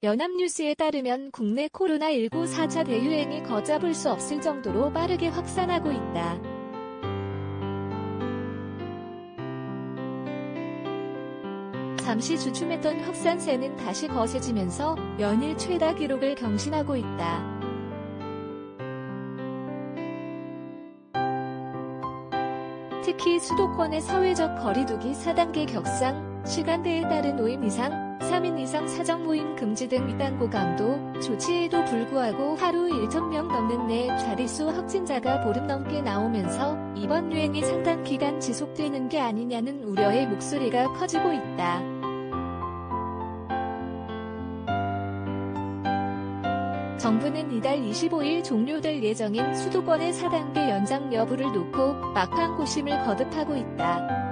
연합뉴스에 따르면 국내 코로나19 4차 대유행이 걷잡을 수 없을 정도로 빠르게 확산하고 있다. 잠시 주춤했던 확산세는 다시 거세지면서 연일 최다 기록을 경신하고 있다. 특히 수도권의 사회적 거리두기 4단계 격상, 시간대에 따른 5인 이상, 3인 이상 사적 모임 금지 등 이단 강도 조치에도 불구하고 하루 1,000명 넘는 내 자릿수 확진자가 보름 넘게 나오면서 이번 유행이 상당 기간 지속되는 게 아니냐는 우려의 목소리가 커지고 있다. 정부는 이달 25일 종료될 예정인 수도권의 4단계 연장 여부를 놓고 막판 고심을 거듭하고 있다.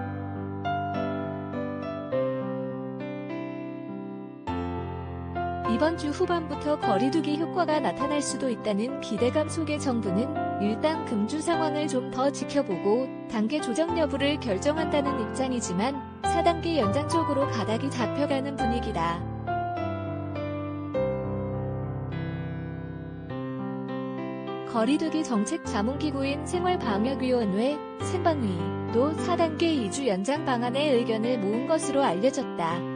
이번 주 후반부터 거리두기 효과가 나타날 수도 있다는 기대감 속에 정부는 일단 금주 상황을 좀 더 지켜보고 단계 조정 여부를 결정한다는 입장이지만 4단계 연장 쪽으로 가닥이 잡혀가는 분위기다. 거리두기 정책 자문기구인 생활방역위원회, 생방위도 4단계 2주 연장 방안의 의견을 모은 것으로 알려졌다.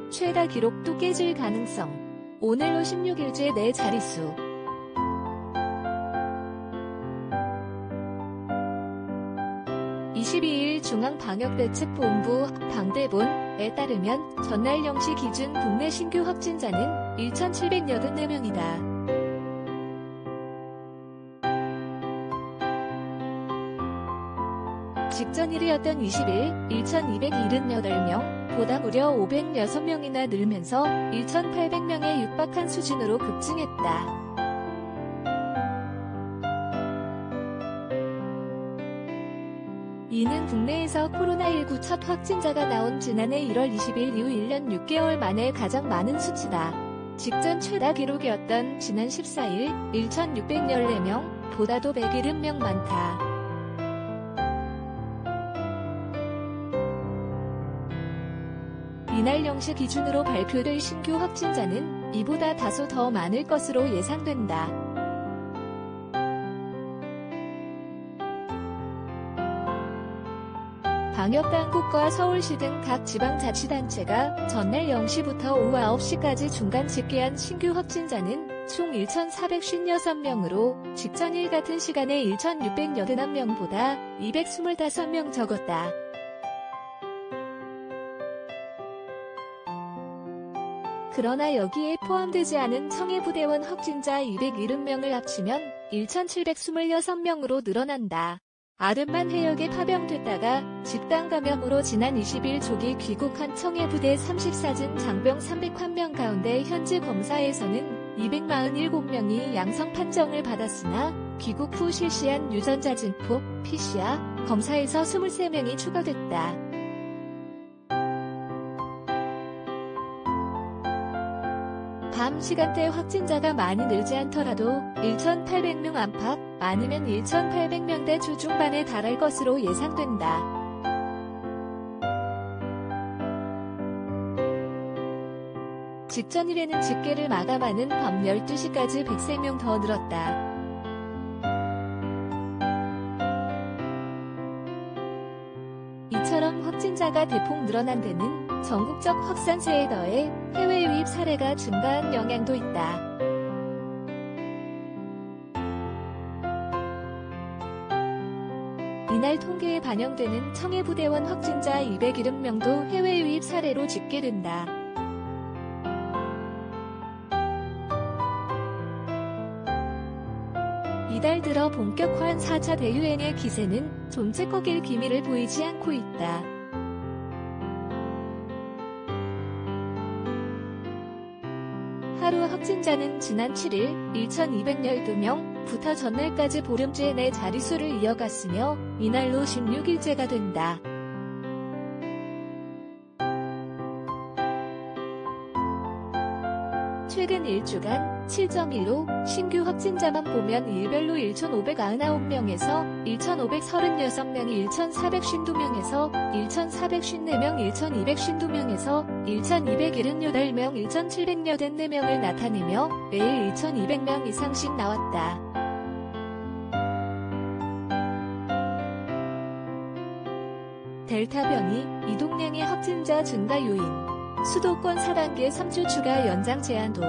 최다 기록도 깨질 가능성. 오늘로 16일째 내 자릿수. 중앙방역대책본부 방대본에 따르면 전날 0시 기준 국내 신규 확진자는 1,784명이다. 직전일이었던 20일 1,278명보다 무려 506명이나 늘면서 1,800명에 육박한 수준으로 급증했다. 이는 국내에서 코로나19 첫 확진자가 나온 지난해 1월 20일 이후 1년 6개월 만에 가장 많은 수치다. 직전 최다 기록이었던 지난 14일 1,614명보다도 170명 많다. 이날 0시 기준으로 발표될 신규 확진자는 이보다 다소 더 많을 것으로 예상된다. 방역당국과 서울시 등 각 지방자치단체가 전날 0시부터 오후 9시까지 중간 집계한 신규 확진자는 총 1,456명으로 직전일 같은 시간에 1,681명보다 225명 적었다. 그러나 여기에 포함되지 않은 청해부대원 확진자 270명을 합치면 1,726명으로 늘어난다. 아름만 해역에 파병됐다가 집단 감염으로 지난 20일 조기 귀국한 청해부대 34진 장병 301명 가운데 현지 검사에서는 247명이 양성 판정을 받았으나 귀국 후 실시한 유전자 진폭 PCR 검사에서 23명이 추가됐다. 밤 시간대 확진자가 많이 늘지 않더라도 1,800명 안팎, 많으면 1,800명대 초중반에 달할 것으로 예상된다. 직전일에는 집계를 마감하는 밤 12시까지 103명 더 늘었다. 이처럼 확진자가 대폭 늘어난 데는 전국적 확산세에 더해 해외 유입 사례가 증가한 영향도 있다. 이날 통계에 반영되는 청해부대원 확진자 270명도 해외 유입 사례로 집계된다. 이달 들어 본격화한 4차 대유행의 기세는 좀채 꺾일 기미를 보이지 않고 있다. 하루 확진자는 지난 7일 1,212명부터 전날까지 보름째 내 자릿수를 이어갔으며 이날로 16일째가 된다. 최근 1주간 7.15 신규 확진자만 보면 일별로 1,599명에서 1,536명이 1,452명에서 1,454명 1,252명에서 1,278명 1,784명을 나타내며 매일 2,200명 이상씩 나왔다. 델타 변이, 이동량의 확진자 증가 요인, 수도권 4단계 3주 추가 연장 제한도.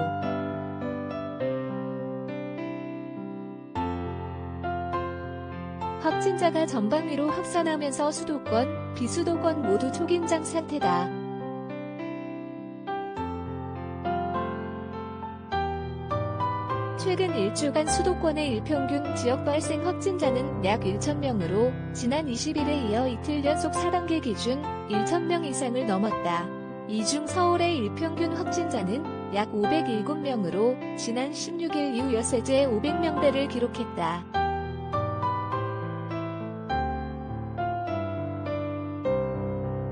확진자가 전방위로 확산하면서 수도권, 비수도권 모두 초긴장 상태다. 최근 1주간 수도권의 일평균 지역 발생 확진자는 약 1,000명으로 지난 20일에 이어 이틀 연속 4단계 기준 1,000명 이상을 넘었다. 이 중 서울의 일평균 확진자는 약 507명으로 지난 16일 이후 엿새째 500명대를 기록했다.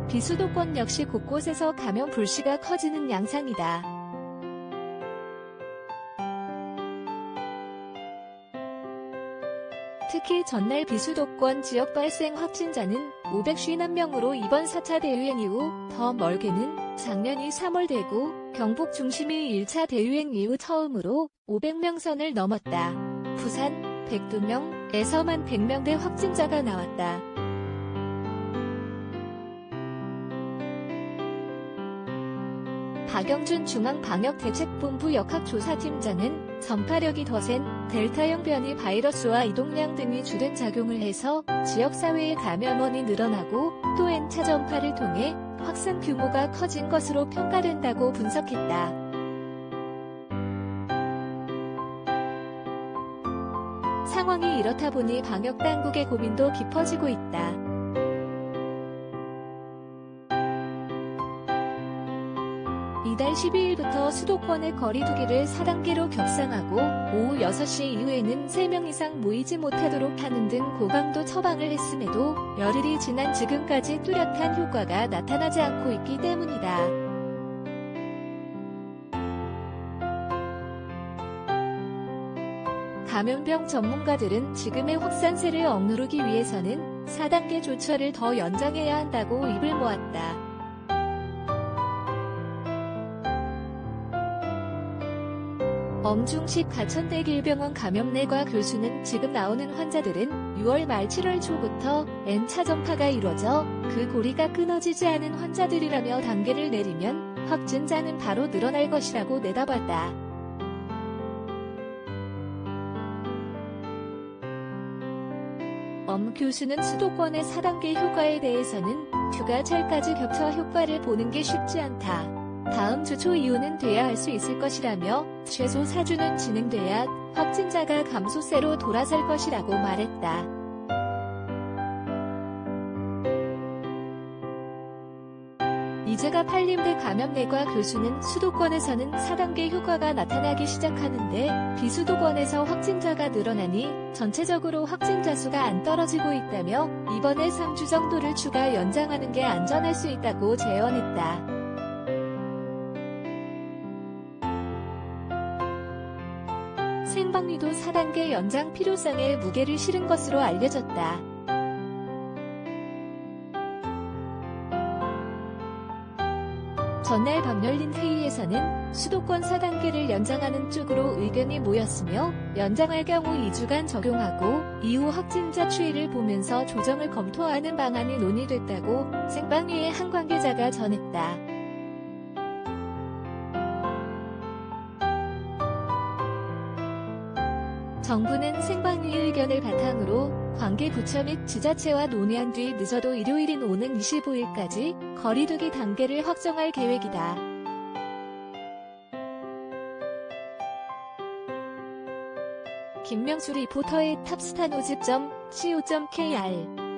비수도권 역시 곳곳에서 감염 불씨가 커지는 양상이다. 특히 전날 비수도권 지역 발생 확진자는 551명으로 이번 4차 대유행 이후 더 멀게는 작년이 3월 대구, 경북 중심이 1차 대유행 이후 처음으로 500명 선을 넘었다. 부산, 102명에서만 100명대 확진자가 나왔다. 박영준 중앙방역대책본부 역학조사팀장은 전파력이 더 센 델타형 변이 바이러스와 이동량 등이 주된 작용을 해서 지역사회의 감염원이 늘어나고 또 N차 전파를 통해 확산 규모가 커진 것으로 평가된다고 분석했다. 상황이 이렇다 보니 방역당국의 고민도 깊어지고 있다. 이달 12일부터 수도권의 거리두기를 4단계로 격상하고 오후 6시 이후에는 3명 이상 모이지 못하도록 하는 등 고강도 처방을 했음에도 열흘이 지난 지금까지 뚜렷한 효과가 나타나지 않고 있기 때문이다. 감염병 전문가들은 지금의 확산세를 억누르기 위해서는 4단계 조처를 더 연장해야 한다고 입을 모았다. 엄중식 가천대길병원 감염내과 교수는 지금 나오는 환자들은 6월 말 7월 초부터 N차 전파가 이뤄져 그 고리가 끊어지지 않은 환자들이라며 단계를 내리면 확진자는 바로 늘어날 것이라고 내다봤다. 엄 교수는 수도권의 4단계 효과에 대해서는 휴가철까지 겹쳐 효과를 보는 게 쉽지 않다. 다음 주 초 이후는 돼야 할 수 있을 것이라며 최소 4주는 진행돼야 확진자가 감소세로 돌아설 것이라고 말했다. 이재갑 한림대 감염내과 교수는 수도권에서는 4단계 효과가 나타나기 시작하는데 비수도권에서 확진자가 늘어나니 전체적으로 확진자 수가 안 떨어지고 있다며 이번에 3주 정도를 추가 연장하는 게 안전할 수 있다고 제언했다. 생방위도 4단계 연장 필요성에 무게를 실은 것으로 알려졌다. 전날 밤 열린 회의에서는 수도권 4단계를 연장하는 쪽으로 의견이 모였으며 연장할 경우 2주간 적용하고 이후 확진자 추이를 보면서 조정을 검토하는 방안이 논의됐다고 생방위의 한 관계자가 전했다. 정부는 생방위 의견을 바탕으로 관계 부처 및 지자체와 논의한 뒤 늦어도 일요일인 오는 25일까지 거리두기 단계를 확정할 계획이다. 김명수 리포터의 탑스타노집.co.kr